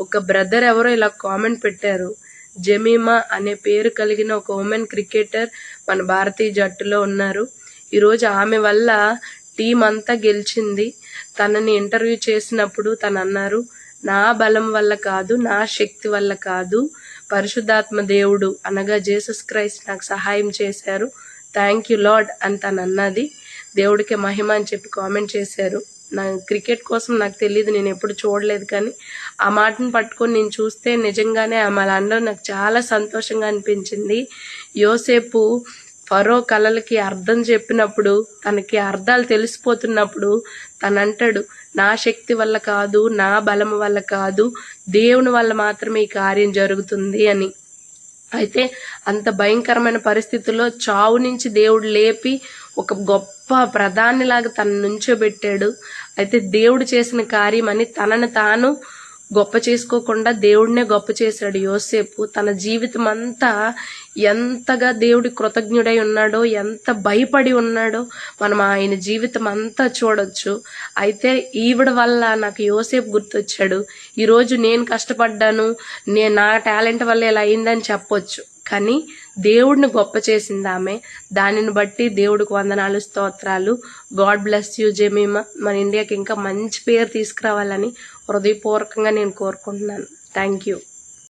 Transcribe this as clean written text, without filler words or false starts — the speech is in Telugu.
ఒక బ్రదర్ ఎవరో ఇలా కామెంట్ పెట్టారు, జమీమా అనే పేరు కలిగిన ఒక ఉమెన్ క్రికెటర్ మన భారతీయ జట్టులో ఉన్నారు. ఈరోజు ఆమె వల్ల టీం అంతా గెలిచింది. తనని ఇంటర్వ్యూ చేసినప్పుడు తను అన్నారు, నా బలం వల్ల కాదు, నా శక్తి వల్ల కాదు, పరిశుద్ధాత్మ దేవుడు అనగా జీసస్ క్రైస్ట్ నాకు సహాయం చేశారు, థ్యాంక్ యూ లార్డ్ అని తను అన్నది. దేవుడికి మహిమ అని చెప్పి కామెంట్ చేశారు. నా క్రికెట్ కోసం నాకు తెలియదు, నేను ఎప్పుడు చూడలేదు, కానీ ఆ మాటను పట్టుకొని నేను చూస్తే నిజంగానే ఆమె అలా అనడం నాకు చాలా సంతోషంగా అనిపించింది. యోసేపు ఫరో కలలకి అర్థం చెప్పినప్పుడు, తనకి అర్థాలు తెలిసిపోతున్నప్పుడు తనంటాడు, నా శక్తి వల్ల కాదు, నా బలం వల్ల కాదు, దేవుని వల్ల మాత్రమే ఈ కార్యం జరుగుతుంది అని. అయితే అంత భయంకరమైన పరిస్థితుల్లో చావు నుంచి దేవుడు లేపి ఒక గొప్ప ప్రధానిలాగా తన నుంచోబెట్టాడు. అయితే దేవుడు చేసిన కార్యం అని తనను తాను గొప్ప చేసుకోకుండా దేవుడినే గొప్ప చేశాడు యోసేపు. తన జీవితం అంతా ఎంతగా దేవుడి కృతజ్ఞుడై ఉన్నాడో, ఎంత భయపడి ఉన్నాడో మనం ఆయన జీవితం అంతా చూడొచ్చు. అయితే ఈవిడ వల్ల నాకు యోసేపు గుర్తొచ్చాడు. ఈరోజు నేను కష్టపడ్డాను, నా టాలెంట్ వల్ల ఇలా అయిందని చెప్పొచ్చు, కానీ దేవుడిని గొప్ప చేసింది ఆమె. దానిని బట్టి దేవుడికి వందనాలు, స్తోత్రాలు. God bless you Jemimah. మన ఇండియాకి ఇంకా మంచి పేరు తీసుకురావాలని హృదయపూర్వకంగా నేను కోరుకుంటున్నాను. Thank you.